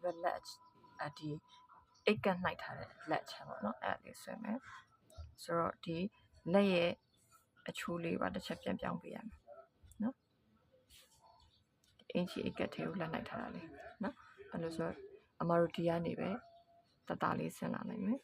ဘက်လက်ဒီအိတ်ကနှိုက်ထားတဲ့လက်ချမ်းပေါ့နော်အဲ့ဒါလေးဆွဲမယ်ဆိုတော့ဒီလက်ရဲ့အချိုးလေးပါတစ်ချက်ပြန်ပြောင်းပေးရမယ်နော်အင်ချီအိတ်ကထဲကိုလက်နှိုက်ထားတာလေနော်အဲ့လိုဆိုအမတို့ဒီကနေပဲတတလေးဆင်းလာနိုင်မယ်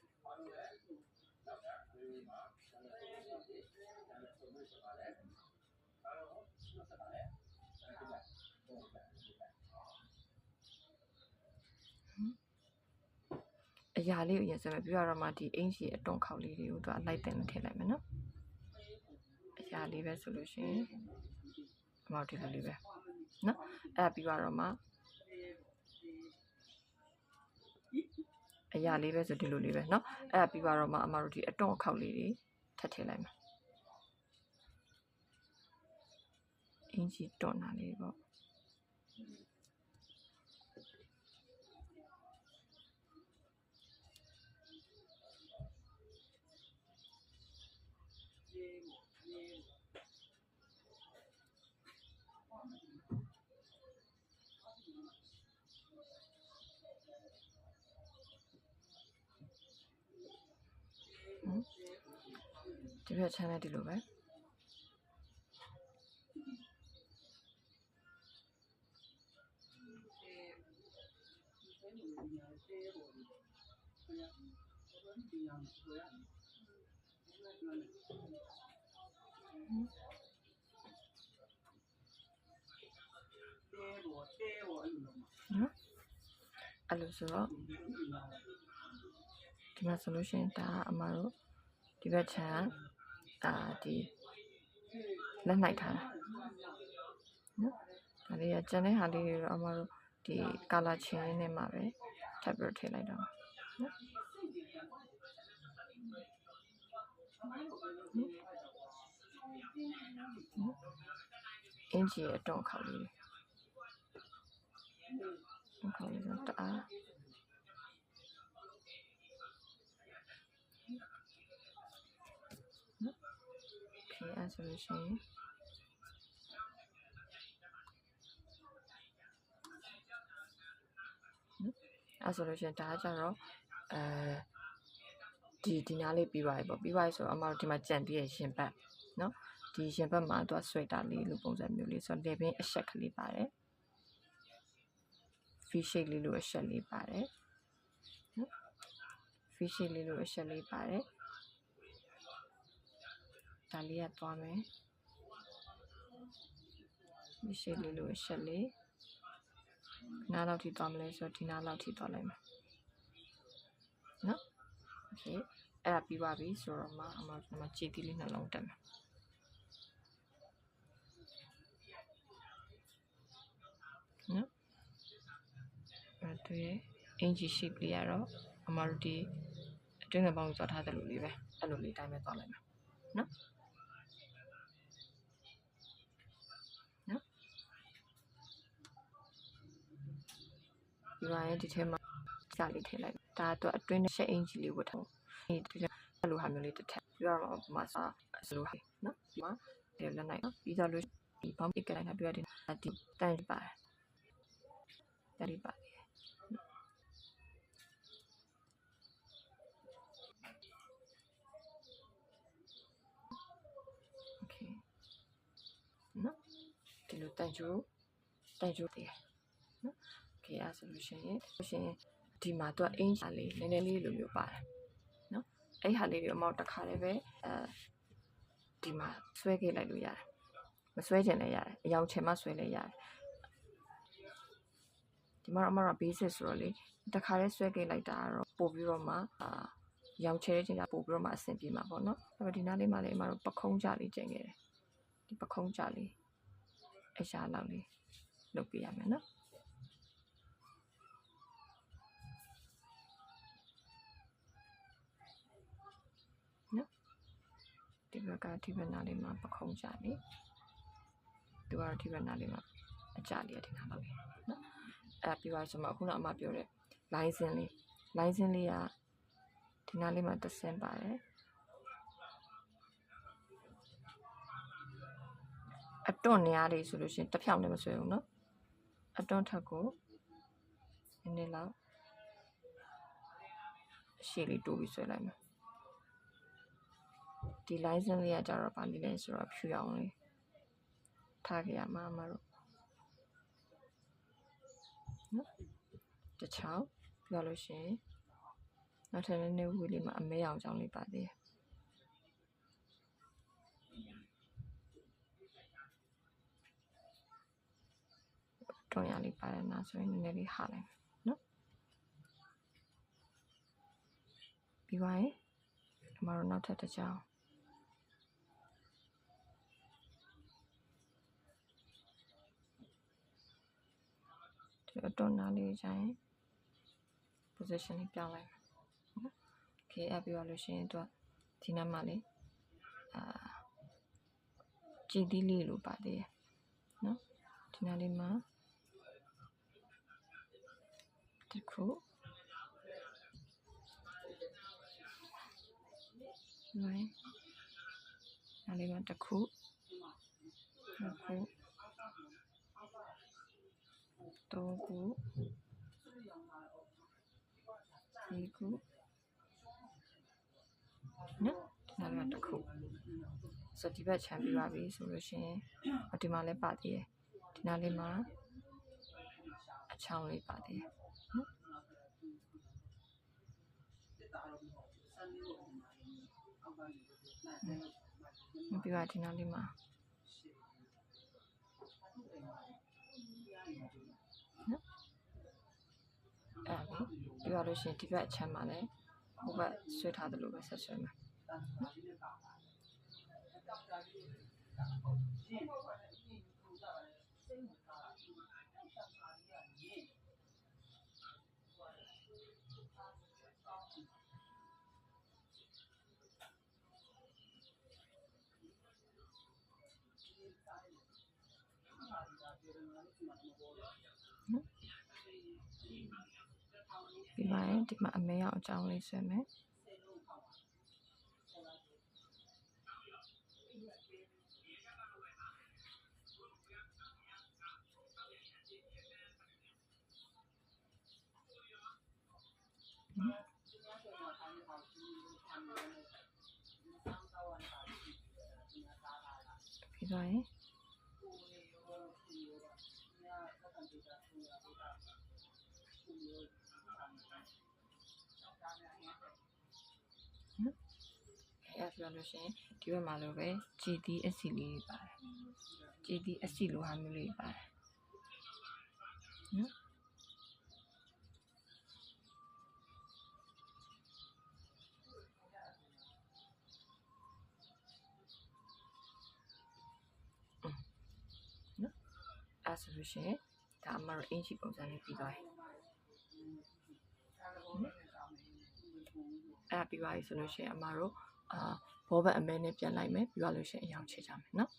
အရာလေးကိုရင်ဆွဲမယ်ပြီးတော့မှဒီအင်ချီအတွန်းခေါက်လေးတွေကိုသူအလိုက်တင်ထည့်လိုက်မယ်နော်အရာလေးပဲဆိုလို့ရှိရင်အမတို့ဒီလိုလေးပဲနော်အဲ့ပြီးတော့မှအရာလေးပဲဆိုဒီလိုလေးပဲเนาะအဲ့ပြီးတော့မှအမတို့ဒီအတွန်းအခောက်လေးတွေထပ်ထည့်လိုက်မှာအင်ကြီးတွန်းတာလေးပေါ့ဒီဘက်ချမ်းလည်းဒီလိုပဲအဲ့လိုဆိုတော့ဒီမှာဆိုလို့ရှိရင်ဒါအမတို့ဒီဘက်ချမ်းဒီလက်နှိုက်ထားတာနော်ဒါလေးကကျန်တဲ့ဟာလေးတွေတော့အမတို့ဒီကာလာချင်းနဲ့မှာပဲထပ်ပြီးထည့်လိုက်တော့နော်အင်ဂျီရဲ့အတွန်းခေါက်လေးခေါက်လေးတော့တအားအဲ့ဆိုလို့ရှိရင်အဲ့ဆိုလို့ရှိရင်ဒါကကြတော့ဒီနားလေးပြီးသွားပြီပေါ့ပြီးသွားပြီဆိုတော့အမတို့ဒီမှာကြံပြီးရရှင်ပတ်เนาะဒီရှင်ပတ်မှာသူကဆွဲတာလေးလိုပုံစံမျိုးလေးဆိုတော့လေပင်အရှက်ကလေးပါတယ် fish shape လေးလိုအရှက်လေးပါတယ်နော် fish shape လေးလိုအရှက်လေးပါတယ်ဒါလေးကသွားမယ် fish shape လေးလိုအရှက်လေးနားလောက်ထိသွားမလဲဆိုတော့ဒီနားလောက်ထိသွားလိုက်မယ်နော် okay အဲ့ဒါပြီးပါပြီဆိုတော့မှအမတို့ခြေသီးလေးနှလုံးတက်မယ်နော်အဲ့ဒါရဲ့အင်ဂျီ shape လေးရတော့အမတို့ဒီအတွင်းငယ်ပေါင်းသွားထားတယ်လို့လေးပဲအဲ့လိုလေးတိုင်းပဲသွားလိုက်မယ်နော်ဒီမှာရဲ့ဒီထဲမှာစာလေးထည့်လိုက်ဒါတော့အတွင်းရှက်အင်ဂျီလေးဝတ်ထားဒီလိုဟာမျိုးလေးတစ်ထပ်ပြီးတော့မှာစာဆိုလို့နော်ဒီမှာဒီလက်နိုင်နော်ပြီးတော့လို့ဒီဘောင်းပစ်ကလိုက်တာပြီးတော့ဒီတန်ပါတယ်တန်ပါတယ်โอเคနော်ဒီလိုတန်ကျိုးတည်နော်โอเคအဲ့ဆိုလို့ရှိရင်ဒီမှာတော့အင်ဂျီလေးနည်းနည်းလေးလိုမျိုးပါတယ်နော်အဲ့ဟာလေးတွေအမောက်တစ်ခါလေးပဲဒီမှာဆွဲခဲ့လိုက်လို့ရတယ်မဆွဲချင်လည်းရတယ်အယောင်ချင်မှဆွဲလည်းရတယ်ဒီမှာအမက basic ဆိုတော့လေတစ်ခါလေးဆွဲခဲ့လိုက်တာတော့ပို့ပြီးတော့မှရောင်ချဲတဲ့ချိန်ကျပို့ပြီးတော့မှအဆင်ပြေမှာပေါ့နော်အဲ့တော့ဒီနားလေးမှာလည်းအမတို့ပခုံးကြလေးကျင်ခဲ့တယ်ဒီပခုံးကြလေးအရှာလောက်လေးလုပ်ပြရမယ်နော်ဒီဘက်ကဒီဘက်နားလေးမှာပခုံးကြလေးသူကတော့ဒီဘက်နားလေးမှာအကြလေးတင်ထားပါမယ်နော်အဲ့ပြီးသွားဆိုမှအခုနအမပြောတဲ့ line စင်းလေးကဒီနားလေးမှာတစ်ဆင်းပါတယ်အတွန်းနေရာလေးဆိုလို့ရှိရင်တစ်ဖြောင်းနဲ့မဆွဲဘူးနော်အတွန်းထက်ကို နည်းနည်းလောက်ရှေ့လေးတိုးပြီးဆွဲလိုက်မယ်ဒီ license လေးကကြတော့ဗာနေလဲဆိုတော့ဖြူအောင်လေးထားကြရမှာအမတို့နော်တစ်ချောင်းပြောလို့ရှိရင်နောက်ထပ်နည်းနည်းဝေးလေးမှာအမဲအောင်ကြောင်းလေးပါသေးတယ်တွန်းရလေးပါတယ်နာဆိုရင်နည်းနည်းလေးဟာလိုက်နော်ပြီးပါရင်အမတို့နောက်ထပ်တစ်ချောင်းတွန်းနာလေးကျရင် position လေးပြောင်းလိုက်နော် okay အပြီးလို့ရှိရင်သူကဒီနားမှာလေကြည်သီးလေးလိုပါသေးတယ်နော်ဒီနားလေးမှာဒီခုနိုင်နားလေးမှာတစ်ခုနှစ်ခုသုံးခုสี่ခုနော်ဒီနားလေးမှာတစ်ခုဆိုဒီဘက်ခြမ်းပြပါပြီဆိုလို့ရှိရင်ဒီမှာလည်းပါသေးတယ်ဒီနားလေးမှာအချောင်းလေးပါသေးတယ်နော်ပြပါဒီနားလေးမှာနော်ပြပါလို့ရှိရင်ဒီဘက်အချမ်းမှာလည်းဟိုဘက်ဆွဲထားတယ်လို့ပဲဆက်ဆွဲမှာပြီးပါရင်ဒီမှာအမဲအောင်အကြောင်းလေးဆွဲမယ်ပြီးပါရင်အဲ့ပြောလို့ရှိရင်ဒီဘက်မှာလိုပဲကြည်သီးအစီလေးပါတယ်ကြည်သီးအစီလိုဟာမျိုးလေးပါတယ်နော်အဲ့ဆိုလို့ရှိရင်ဒါအမတို့အင်ဂျီပုံစံလေးပြီးသွားပြီအဲ့ပြီးသွားပြီဆိုလို့ရှိရင်အမတို့ဘောဘက်အမဲနဲ့ပြန်လိုက်မယ်ပြီးသွားလို့ရှိရင်အရောင်ချကြမယ်နော်